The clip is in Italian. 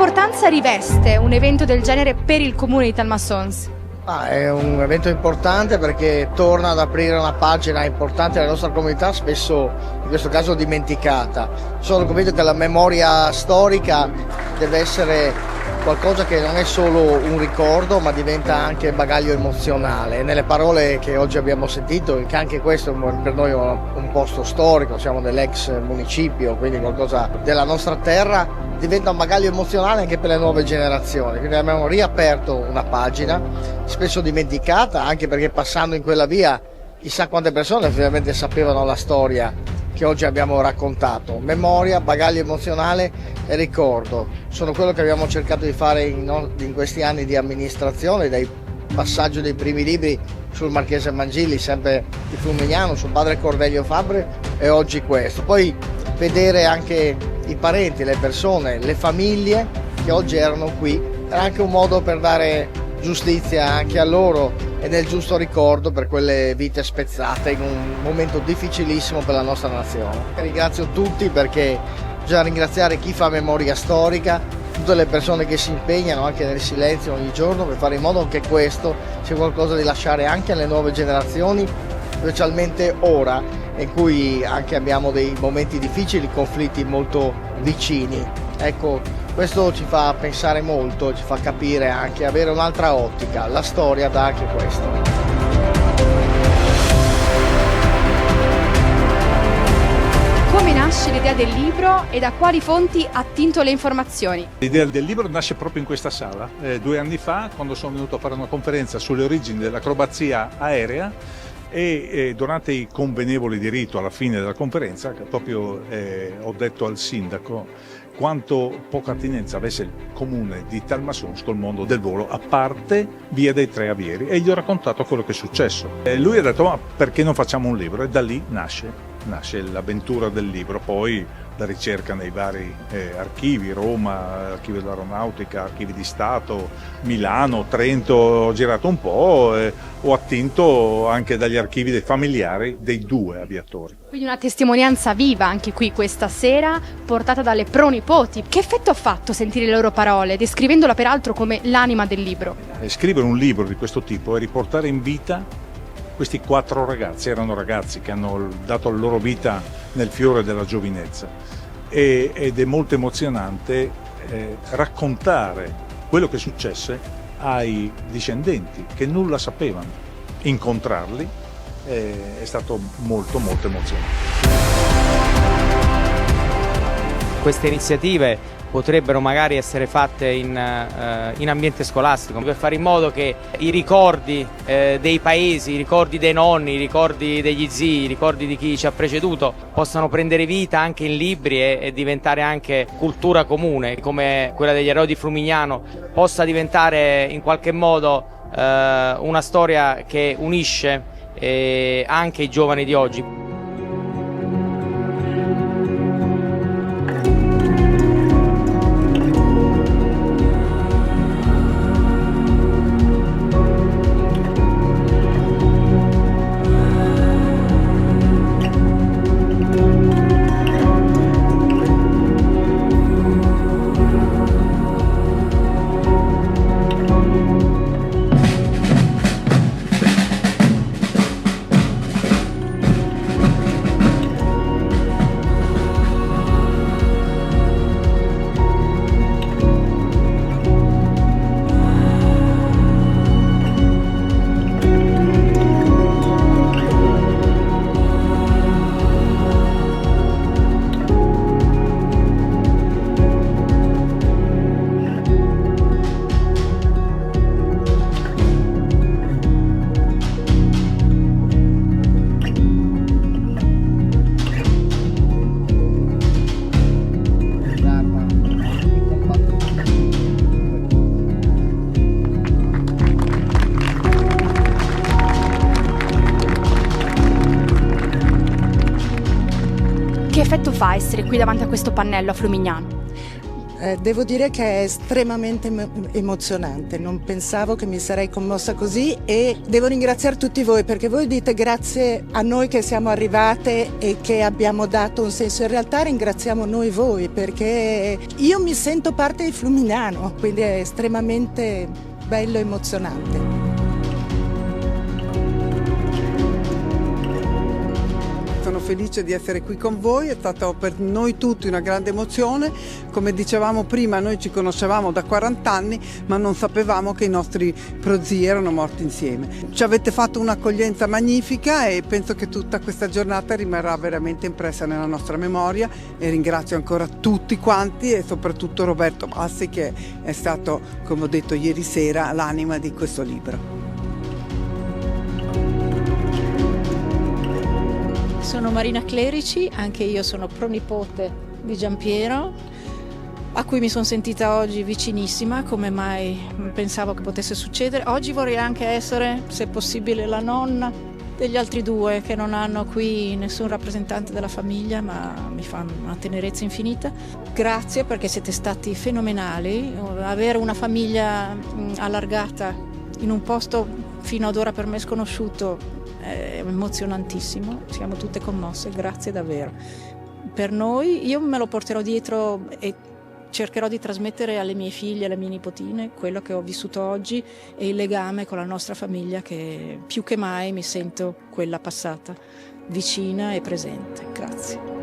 importanza riveste un evento del genere per il comune di Talmassons? È un evento importante perché torna ad aprire una pagina importante della nostra comunità, spesso in questo caso dimenticata. Sono convinto che la memoria storica deve essere qualcosa che non è solo un ricordo, ma diventa anche bagaglio emozionale. Nelle parole che oggi abbiamo sentito, che anche questo per noi è un posto storico, siamo dell'ex municipio, quindi qualcosa della nostra terra, diventa un bagaglio emozionale anche per le nuove generazioni. Quindi abbiamo riaperto una pagina, spesso dimenticata, anche perché passando in quella via chissà quante persone ovviamente sapevano la storia che oggi abbiamo raccontato. Memoria, bagaglio emozionale e ricordo sono quello che abbiamo cercato di fare in questi anni di amministrazione, dai passaggio dei primi libri sul Marchese Mangilli, sempre di Flumignano, sul padre Corvelio Fabbri, e oggi questo. Poi vedere anche i parenti, le persone, le famiglie che oggi erano qui, era anche un modo per dare giustizia anche a loro e nel giusto ricordo per quelle vite spezzate in un momento difficilissimo per la nostra nazione. Ringrazio tutti perché bisogna ringraziare chi fa memoria storica, tutte le persone che si impegnano anche nel silenzio ogni giorno per fare in modo che questo sia qualcosa di lasciare anche alle nuove generazioni, specialmente ora in cui anche abbiamo dei momenti difficili, conflitti molto vicini. Ecco, questo ci fa pensare molto, ci fa capire anche, avere un'altra ottica. La storia dà anche questo. Come nasce l'idea del libro e da quali fonti ha attinto le informazioni? L'idea del libro nasce proprio in questa sala, 2 anni fa, quando sono venuto a fare una conferenza sulle origini dell'acrobazia aerea, e durante i convenevoli di rito alla fine della conferenza proprio ho detto al sindaco quanto poca attinenza avesse il comune di Talmassons col mondo del volo, a parte Via dei Tre Avieri, e gli ho raccontato quello che è successo. Lui ha detto: ma perché non facciamo un libro? E da lì nasce l'avventura del libro. Poi la ricerca nei vari archivi, Roma, archivio dell'aeronautica, archivi di Stato, Milano, Trento, ho girato un po', ho attinto anche dagli archivi dei familiari dei 2 aviatori. Quindi una testimonianza viva anche qui questa sera, portata dalle pronipoti. Che effetto ha fatto sentire le loro parole, descrivendola peraltro come l'anima del libro? Scrivere un libro di questo tipo e riportare in vita questi 4 ragazzi, erano ragazzi che hanno dato la loro vita nel fiore della giovinezza, ed è molto emozionante raccontare quello che successe ai discendenti che nulla sapevano. Incontrarli è stato molto emozionante. Queste iniziative potrebbero magari essere fatte in ambiente scolastico, per fare in modo che i ricordi dei paesi, i ricordi dei nonni, i ricordi degli zii, i ricordi di chi ci ha preceduto possano prendere vita anche in libri e diventare anche cultura comune, come quella degli eroi di Flumignano possa diventare in qualche modo una storia che unisce anche i giovani di oggi. Che effetto fa essere qui davanti a questo pannello a Flumignano? Devo dire che è estremamente emozionante, non pensavo che mi sarei commossa così e devo ringraziare tutti voi perché voi dite grazie a noi che siamo arrivate e che abbiamo dato un senso, in realtà ringraziamo noi voi perché io mi sento parte di Fluminano, quindi è estremamente bello e emozionante. Sono felice di essere qui con voi, è stata per noi tutti una grande emozione. Come dicevamo prima, noi ci conoscevamo da 40 anni, ma non sapevamo che i nostri prozii erano morti insieme. Ci avete fatto un'accoglienza magnifica e penso che tutta questa giornata rimarrà veramente impressa nella nostra memoria e ringrazio ancora tutti quanti e soprattutto Roberto Bassi che è stato, come ho detto ieri sera, l'anima di questo libro. Sono Marina Clerici, anche io sono pronipote di Giampiero, a cui mi sono sentita oggi vicinissima, come mai pensavo che potesse succedere. Oggi vorrei anche essere, se possibile, la nonna degli altri due che non hanno qui nessun rappresentante della famiglia, ma mi fanno una tenerezza infinita. Grazie perché siete stati fenomenali, avere una famiglia allargata in un posto fino ad ora per me sconosciuto è emozionantissimo, siamo tutte commosse, grazie davvero. Per noi, io me lo porterò dietro e cercherò di trasmettere alle mie figlie, alle mie nipotine, quello che ho vissuto oggi e il legame con la nostra famiglia che più che mai mi sento quella passata, vicina e presente. Grazie.